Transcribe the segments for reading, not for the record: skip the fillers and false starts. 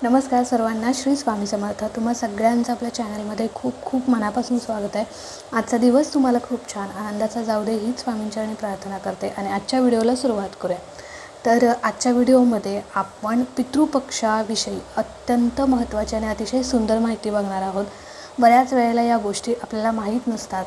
नमस्कार सर्वांना, श्री स्वामी समर्थ. तुम्हा सगळ्यांचं आपल्या चॅनलमध्ये खूप खूप मनापासून स्वागत आहे. आजचा दिवस तुम्हाला खूप छान आनंदाचा जाऊ दे हीच स्वामींचरणी प्रार्थना करते आणि आजच्या व्हिडिओला सुरुवात करूया. तर आजच्या व्हिडिओमध्ये आपण पितृपक्षाविषयी अत्यंत महत्त्वाची आणि अतिशय सुंदर माहिती बघणार आहोत. बऱ्याच वेळेला या गोष्टी आपल्याला माहीत नसतात.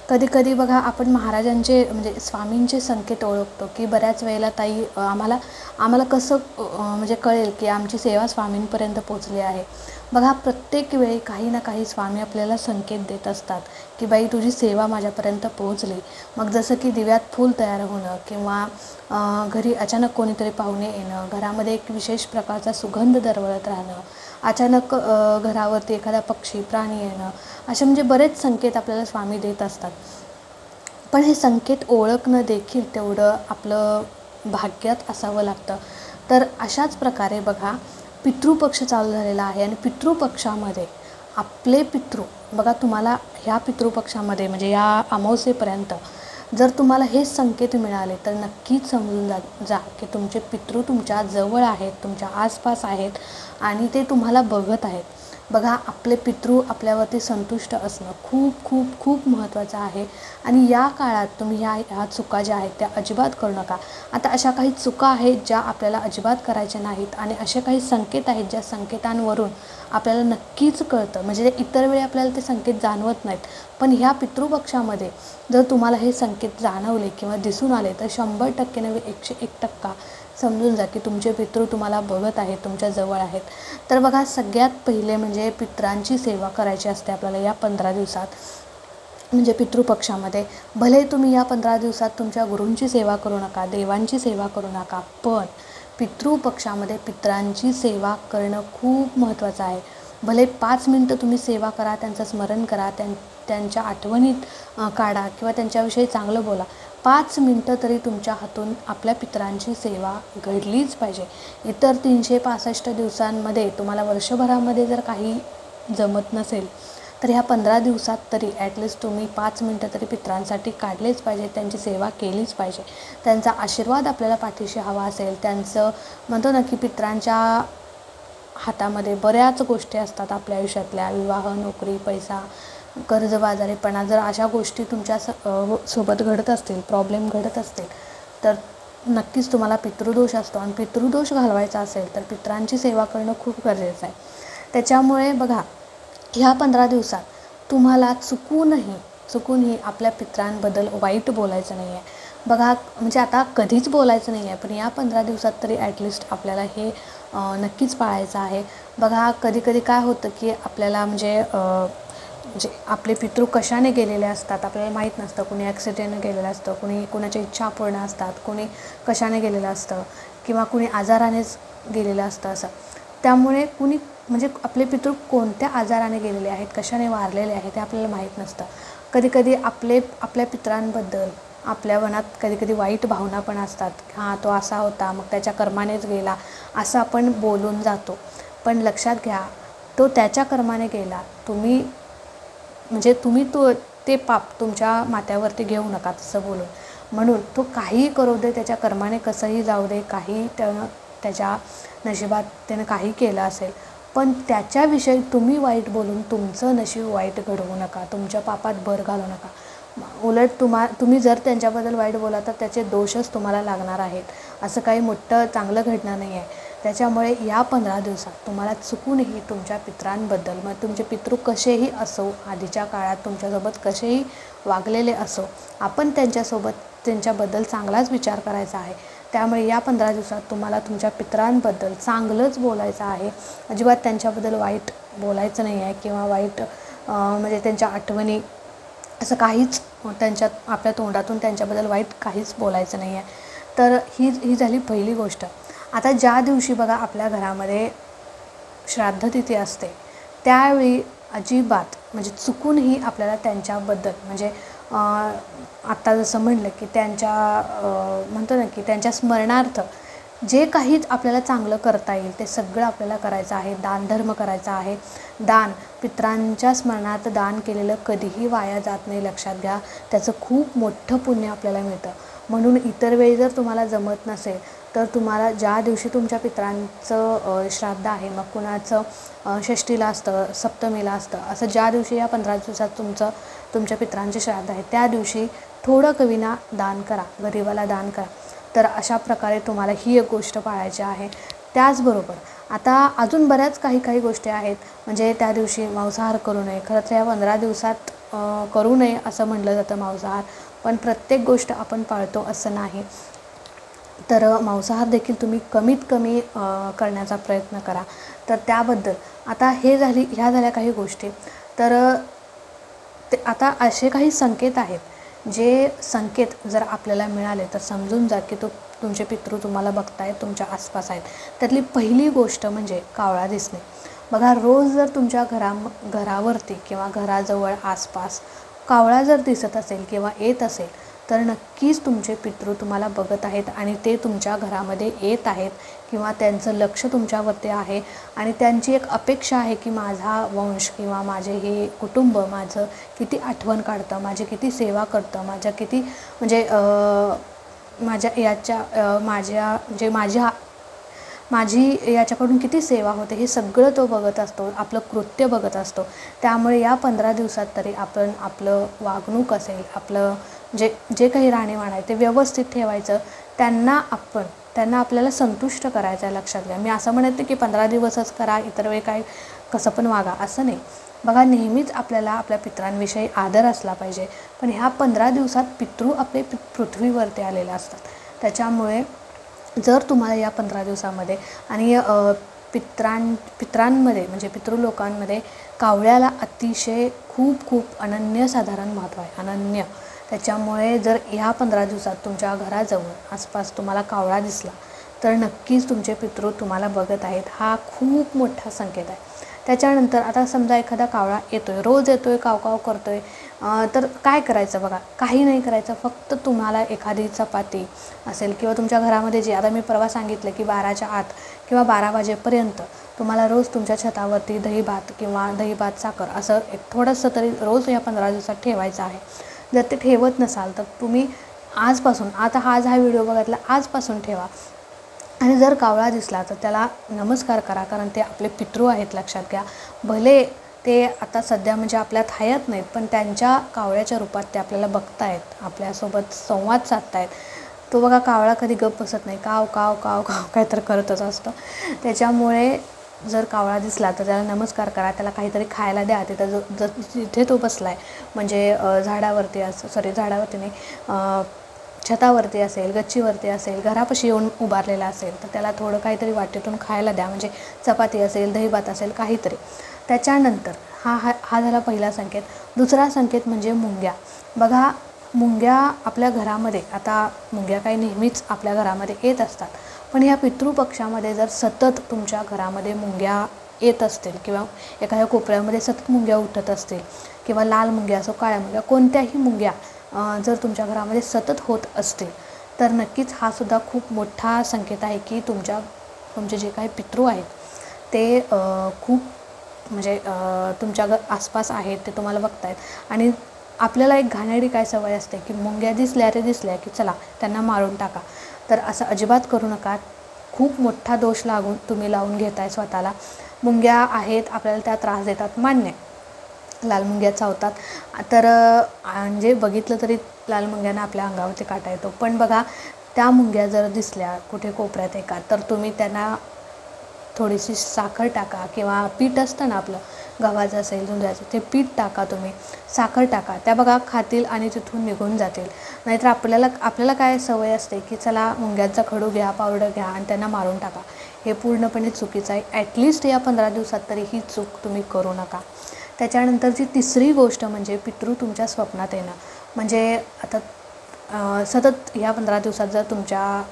कधी कधी बघा, आपण महाराजांचे म्हणजे स्वामींचे संकेत ओळखतो की बऱ्याच वेळेला ताई आम्हाला कसं म्हणजे कळेल की आमची सेवा स्वामींपर्यंत पोचली आहे. बघा, प्रत्येक वेळी काही ना काही स्वामी आपल्याला संकेत देत असतात की बाई तुझी सेवा माझ्यापर्यंत पोहोचली. मग जसं की दिव्यात फूल तयार होणं किंवा घरी अचानक कोणीतरी पाहुणे येणं, घरामध्ये एक विशेष प्रकारचा सुगंध दरवळत राहणं, अचानक घरावरती एखादा पक्षी प्राणी येणं, असे म्हणजे बरेच संकेत आपल्याला स्वामी देत असतात. पण हे संकेत ओळखणं देखील तेवढं आपलं भाग्यात असावं लागतं. तर अशाच प्रकारे बघा, पितृपक्ष चालू झालेला आहे आणि पितृपक्षामध्ये आपले पितृ बघा, तुम्हाला ह्या पितृपक्षामध्ये म्हणजे या अमावस्येपर्यंत जर तुम्हाला हे संकेत मिळाले तर नक्कीच समजून जा की तुमचे पितृ तुमच्या जवळ आहेत, तुमच्या आसपास आहेत आणि ते तुम्हाला बघत आहेत. बघा, आपले पितृ आपल्यावरती संतुष्ट असणं खूप खूप खूप महत्त्वाचं आहे आणि या काळात तुम्ही ह्या चुका ज्या आहेत त्या अजिबात करू नका. आता अशा काही चुका आहेत ज्या आपल्याला अजिबात करायच्या नाहीत आणि असे काही संकेत आहेत ज्या संकेतांवरून आपल्याला नक्कीच कळतं. म्हणजे इतर वेळी आपल्याला ते संकेत जाणवत नाहीत, पण ह्या पितृपक्षामध्ये जर तुम्हाला हे संकेत जाणवले किंवा दिसून आले तर 100% नव्हे 101% समजून जा की तुमचे पितृ तुम्हाला बघत आहेत, तुमच्या जवळ आहेत. तर बघा, सगळ्यात पहिले म्हणजे पितरांची सेवा करायची असते आपल्याला या 15 दिवसात. म्हणजे पितृपक्षामध्ये भले तुम्ही या 15 दिवसात तुमच्या गुरूंची सेवा करू नका, देवांची सेवा करू नका, पण पितृपक्षामध्ये पितरांची सेवा करणं खूप महत्त्वाचं आहे. भले 5 मिनटं तुम्ही सेवा करा, त्यांचं स्मरण करा, त्यांच्या आठवणीत काढा किंवा त्यांच्याविषयी चांगलं बोला. 5 मिनटं तरी तुमच्या हातून आपल्या पितरांची सेवा घडलीच पाहिजे. इतर 365 दिवसांमध्ये तुम्हाला वर्षभरामध्ये जर काही जमत नसेल तर ह्या 15 दिवसात तरी ॲटलिस्ट तुम्ही 5 मिनटं तरी पितरांसाठी काढलेच पाहिजे, त्यांची सेवा केलीच पाहिजे. त्यांचा आशीर्वाद आपल्याला पाठीशी हवा असेल, त्यांचं म्हणतो ना की पितरांच्या हातामध्ये बऱ्याच गोष्टी असतात आपल्या आयुष्यातल्या, विवाह, नोकरी, पैसा, कर्जबाजारीपणा. जर अशा गोष्टी तुमच्या सोबत घडत असतील, प्रॉब्लेम घडत असतील तर नक्कीच तुम्हाला पितृदोष असतो आणि पितृदोष घालवायचा असेल तर पितरांची सेवा करणं खूप गरजेचं आहे. त्याच्यामुळे बघा, ह्या 15 दिवसात तुम्हाला चुकूनही आपल्या पितरांबद्दल वाईट बोलायचं नाही आहे. बघा, म्हणजे आता कधीच बोलायचं नाही आहे, पण या 15 दिवसात तरी ॲटलिस्ट आपल्याला हे नक्कीच पाळायचं आहे. बघा, कधी काय होतं की आपल्याला म्हणजे आपले पितृ कशाने गेलेले असतात आपल्याला माहीत नसतं. कुणी ॲक्सिडेंटने गेलेलं असतं, कुणाच्या इच्छा पूर्ण असतात, कुणी कशाने गेलेलं असतं किंवा कुणी आजारानेच गेलेलं असतं असं. त्यामुळे म्हणजे आपले पितृ कोणत्या आजाराने गेलेले आहेत, कशाने वारलेले आहेत हे आपल्याला माहीत नसतं. कधी आपल्या पितरांबद्दल आपल्या मनात कधी वाईट भावना पण असतात. हां, तो असा होता, मग त्याच्या कर्मानेच गेला, असं आपण बोलून जातो. पण लक्षात घ्या, तो त्याच्या कर्माने गेला. तुम्ही ते पाप तुमच्या माथ्यावरती घेऊ नका तसं बोलून. म्हणून तो काहीही करू दे, त्याच्या कर्माने कसंही जाऊ दे, काही त्याच्या नशिबात त्यानं काही केलं असेल, पण त्याच्याविषयी तुम्ही वाईट बोलून तुमचं नशीब वाईट घडवू नका, तुमच्या पापात भर घालू नका. उलट तुम्ही जर त्यांच्याबद्दल वाईट बोला तर त्याचे दोषच तुम्हाला लागणार आहेत. असं काही मोठं चांगलं घडणार नाही आहे. त्याच्यामुळे या 15 दिवसात तुम्हाला चुकूनही तुमच्या पितरांबद्दल, मग तुमचे पितृ कसेही असो, आधीच्या काळात तुमच्यासोबत कसेही वागलेले असो, आपण त्यांच्याबद्दल चांगलाच विचार करायचा आहे. त्यामुळे या 15 दिवसात तुम्हाला तुमच्या पितरांबद्दल चांगलंच बोलायचं आहे. अजिबात त्यांच्याबद्दल वाईट बोलायचं नाही आहे किंवा वाईट म्हणजे त्यांच्या आठवणी असं काहीच आपल्या तोंडातून त्यांच्याबद्दल वाईट काहीच बोलायचं नाही आहे. तर ही झाली पहिली गोष्ट. आता ज्या दिवशी बघा आपल्या घरामध्ये श्राद्धतिथी असते त्यावेळी अजिबात म्हणजे चुकूनही आपल्याला त्यांच्याबद्दल म्हणजे आत्ता जसं म्हणलं की म्हणतो ना की त्यांच्या स्मरणार्थ जे काही आपल्याला चांगलं करता येईल ते सगळं आपल्याला करायचं आहे. दानधर्म करायचा आहे. पितरांच्या स्मरणार्थ दान केलेलं कधीही वाया जात नाही, लक्षात घ्या. त्याचं खूप मोठं पुण्य आपल्याला मिळतं. म्हणून इतर वेळी जर तुम्हाला जमत नसेल तर तुम्हाला ज्या दिवशी तुमच्या पितरांचं श्राद्ध आहे, मग कुणाचं षष्टीला असतं, सप्तमीला असतं, असं ज्या दिवशी या 15 दिवसात तुमच्या पितरांचे श्राद्ध आहे त्या दिवशी थोडं कविना दान करा, गरिबाला दान करा. तर अशा प्रकारे तुम्हाला ही एक गोष्ट पाळायची आहे. त्याचबरोबर आता अजून बऱ्याच काही गोष्टी आहेत. म्हणजे त्या दिवशी मांसाहार करू नये. खरं तर या 15 दिवसात करू नये असं म्हटलं जातं मांसाहार, पण प्रत्येक गोष्ट आपण पाळतो असं नाही. तर मांसाहार देखील तुम्ही कमीत कमी करण्याचा प्रयत्न करा. तर त्याबद्दल आता ह्या झाल्या काही गोष्टी. तर ते आता असे काही संकेत आहेत, जे संकेत जर आपल्याला मिळाले तर समजून जा की तुमचे पितृ तुम्हाला बघतायत, तुमच्या आसपास आहेत. त्यातली पहिली गोष्ट म्हणजे कावळा दिसणे. बघा, रोज जर तुमच्या घरावरती किंवा घराजवळ आसपास कावळा जर दिसत असेल किंवा येत असेल तर नक्कीच तुमचे पितृ तुम्हाला बघत आहेत आणि ते तुमच्या घरामध्ये येत आहेत किंवा त्यांचं लक्ष तुमच्यावरती आहे आणि त्यांची एक अपेक्षा आहे की माझा वंश किंवा माझे हे कुटुंब माझं किती आठवण काढतं, माझी किती सेवा करतं, माझी याच्याकडून किती सेवा होते हे सगळं तो बघत असतो, आपलं कृत्य बघत असतो. त्यामुळे या 15 दिवसात तरी आपण आपलं वागणूक असेल, आपलं जे काही राहणीमान आहे ते व्यवस्थित ठेवायचं. त्यांना आपल्याला संतुष्ट करायचं आहे. लक्षात घ्या, मी असं म्हणत नाही की 15 दिवसच करा, इतर वेळी काय कसं पण वागा, असं नाही. बघा, नेहमीच आपल्याला आपल्या पितरांविषयी आदर असला पाहिजे, पण ह्या 15 दिवसात पितृ आपले पृथ्वीवरती आलेले असतात. त्याच्यामुळे जर तुम्हाला या 15 दिवसामध्ये आणि पितरांमध्ये म्हणजे पितृलोकांमध्ये कावळ्याला अतिशय खूप अनन्यसाधारण महत्त्व आहे, अनन्य. त्याच्यामुळे जर ह्या 15 दिवसात तुमच्या घराजवळ आसपास तुम्हाला कावळा दिसला तर नक्कीच तुमचे पितृ तुम्हाला बघत आहेत. हा खूप मोठा संकेत आहे. त्याच्यानंतर आता समजा एखादा कावळा येतोय, रोज येतोय, काव करतोय, तर काय करायचं? बघा, काही नाही करायचं. फक्त तुम्हाला एखादी चपाती असेल किंवा तुमच्या घरामध्ये आता मी परवा सांगितलं की 12च्या आत किंवा 12 वाजेपर्यंत तुम्हाला रोज तुमच्या छतावरती दही भात साखर असं एक थोडंसं तरी रोज या 15 दिवसात ठेवायचं आहे. जर ते ठेवत नसाल तर तुम्ही आजपासून, आता हा व्हिडिओ बघितला आजपासून ठेवा. आणि जर कावळा दिसला तर त्याला नमस्कार करा, कारण ते आपले पितृ आहेत. लक्षात घ्या, भले ते आता सध्या म्हणजे आपल्यात हयात नाहीत, पण त्यांच्या कावळ्याच्या रूपात ते आपल्याला बघतायत, आपल्यासोबत संवाद साधतायत. तो बघा, कावळा कधी गप्प बसत नाही, काव काव काव काव काय तर करतच असतो. त्याच्यामुळे जर कावळा दिसला तर त्याला नमस्कार करा, त्याला काहीतरी खायला द्या. तिथं जिथे तो बसला आहे म्हणजे झाडावरती नाही, छतावरती असेल, गच्चीवरती असेल, घरापाशी येऊन उभारलेला असेल तर त्याला थोडं काहीतरी वाटेतून खायला द्या. म्हणजे चपाती असेल, दही भात असेल, काहीतरी. त्याच्यानंतर हा झाला पहिला संकेत. दुसरा संकेत म्हणजे मुंग्या. बघा, मुंग्या आपल्या घरामध्ये, आता मुंग्या काही नेहमीच आपल्या घरामध्ये येत असतात, पण ह्या पितृपक्षामध्ये जर सतत तुमच्या घरामध्ये मुंग्या येत असतील किंवा एखाद्या कोपऱ्यामध्ये सतत मुंग्या उठत असतील किंवा लाल मुंग्या असो, काळ्या मुंग्या, कोणत्याही मुंग्या जर तुमच्या घरामध्ये सतत होत असतील तर नक्कीच हा सुद्धा खूप मोठा संकेत आहे की तुमचे जे काही पितृ आहेत ते खूप म्हणजे तुमच्या आसपास आहेत, ते तुम्हाला बघतायत. आणि आपल्याला एक घाणेरडी काय सवय असते की मुंग्या दिसल्या की चला त्यांना मारून टाका. तर असं अजिबात करू नका. खूप मोठा दोष तुम्ही लावून घेताय स्वतःला. मुंग्या आहेत, आपल्याला त्या त्रास देतात, मान्य. लाल मुंग्या चावतात, तर म्हणजे बघितलं तरी लाल मुंग्यांना आपल्या अंगावरती काटा येतो. पण बघा, त्या मुंग्या जर दिसल्या कुठे कोपऱ्यात एका, तर तुम्ही त्यांना थोडीशी साखर टाका किंवा पीठ असतं ना आपलं, गव्हाचं असेल, जुंधळ्याचं, ते पीठ टाका, तुम्ही साखर टाका. त्या बघा खातील आणि तिथून निघून जातील. नाहीतर आपल्याला काय सवय असते की चला मुंग्यांचा खडू घ्या, पावडर घ्या आणि त्यांना मारून टाका. हे पूर्णपणे चुकीचं आहे. ॲटलिस्ट या 15 दिवसात तरी ही चूक तुम्ही करू नका. त्याच्यानंतरची तिसरी गोष्ट म्हणजे पितृ तुमच्या स्वप्नात येणं. म्हणजे आता सतत ह्या 15 दिवसात जर तुमच्या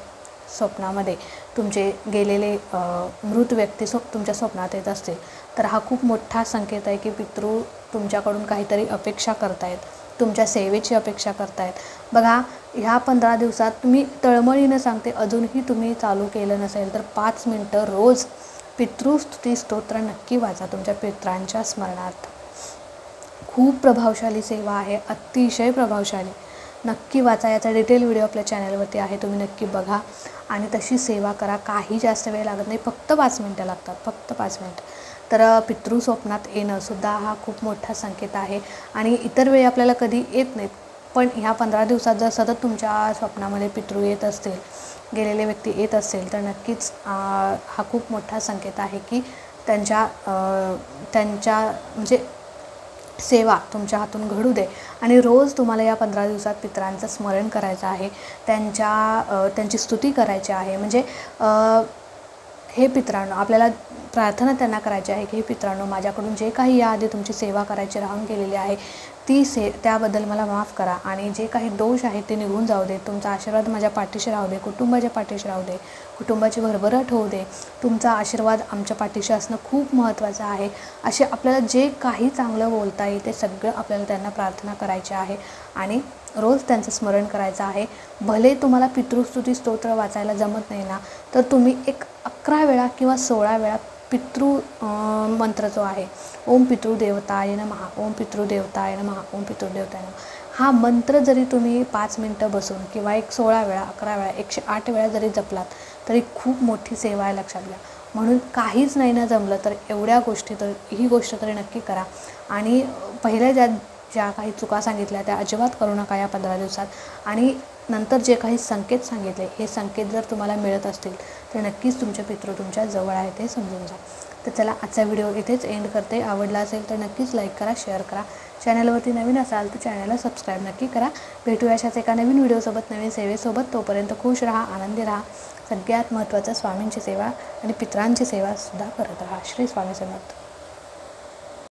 स्वप्नामध्ये तुमचे गेलेले मृत व्यक्ती तुमच्या स्वप्नात येत असतील तर हा खूप मोठा संकेत आहे की पितृ तुमच्याकडून काहीतरी अपेक्षा करतायत, तुमच्या सेवेची अपेक्षा करतायत. बघा, ह्या 15 दिवसात तुम्ही तळमळीनं सांगते, अजूनही तुम्ही चालू केलं नसेल तर 5 मिनटं रोज पितृस्तुती स्तोत्र नक्की वाचा तुमच्या पितरांच्या स्मरणार्थ. खूप प्रभावशाली सेवा आहे, अतिशय प्रभावशाली. नक्की वाचा. याचा डिटेल व्हिडिओ आपल्या चॅनलवरती आहे, तुम्ही नक्की बघा आणि तशी सेवा करा. काही जास्त वेळ लागत नाही, फक्त 5 मिनटं लागतात, फक्त 5 मिनटं. तर पितृ स्वप्नात येणंसुद्धा हा खूप मोठा संकेत आहे आणि इतर वेळी आपल्याला कधी येत नाहीत, पण ह्या 15 दिवसात जर सतत तुमच्या स्वप्नामध्ये पितृ येत असतील, गेलेले व्यक्ती येत असेल, तर नक्कीच हा खूप मोठा संकेत आहे की त्यांच्या म्हणजे सेवा तुमच्या हातून घडू दे. आणि रोज तुम्हाला या 15 दिवसात पितरांचं स्मरण करायचं आहे, त्यांची स्तुती करायची आहे. म्हणजे हे पितरांनो, आपल्याला प्रार्थना त्यांना करायची आहे की हे पितरांनो, माझ्याकडून जे काही याआधी तुमची सेवा करायची राहून गेलेली आहे त्याबद्दल मला माफ करा आणि जे काही दोष आहेत ते निघून जाऊ दे. तुमचा आशीर्वाद माझ्या पाठीशी राहू दे, कुटुंबाच्या पाठीशी राहू दे, कुटुंबाची भरभराट होऊ दे. तुमचा आशीर्वाद आमच्या पाठीशी असणं खूप महत्त्वाचं आहे. असे आपल्याला जे काही चांगलं बोलता येईल ते सगळं आपल्याला त्यांना प्रार्थना करायची आहे आणि रोज त्यांचं स्मरण करायचं आहे. भले तुम्हाला पितृस्तुती स्तोत्र वाचायला जमत नाही ना, तर तुम्ही एक 11 वेळा किंवा 16 वेळा मंत्र जो आहे, ओम पितृदेवताय नमः, ओम पितृदेवताय नमः, ओम पितृदेवताय नमः, हा मंत्र जरी तुम्ही 5 मिनटं बसून किंवा एक 16 वेळा, 11 वेळा, 108 वेळा जरी जपलात तरी खूप मोठी सेवा आहे, लक्षात घ्या. म्हणून काहीच नाही ना जमलं तर ही गोष्ट तरी नक्की करा. आणि पहिल्या ज्या काही चुका सांगितल्या त्या अजिबात करू नका या 15 दिवसात. आणि नंतर जे काही संकेत सांगितले, हे संकेत जर तुम्हाला मिळत असतील तर नक्कीच तुमचे पितृ तुमच्या जवळ आहे ते समजून जा. तर चला, आजचा व्हिडिओ इथेच एंड करते. आवडला असेल तर नक्कीच लाईक करा, शेअर करा. चॅनलवरती नवीन असाल तर चॅनलला सबस्क्राईब नक्की करा. भेटूया अशाच एका नवीन व्हिडिओसोबत, नवीन सेवेसोबत. तोपर्यंत खुश राहा, आनंदी राहा. सगळ्यात महत्त्वाचं स्वामींची सेवा आणि पितरांची सेवासुद्धा करत राहा. श्री स्वामी समर्थ.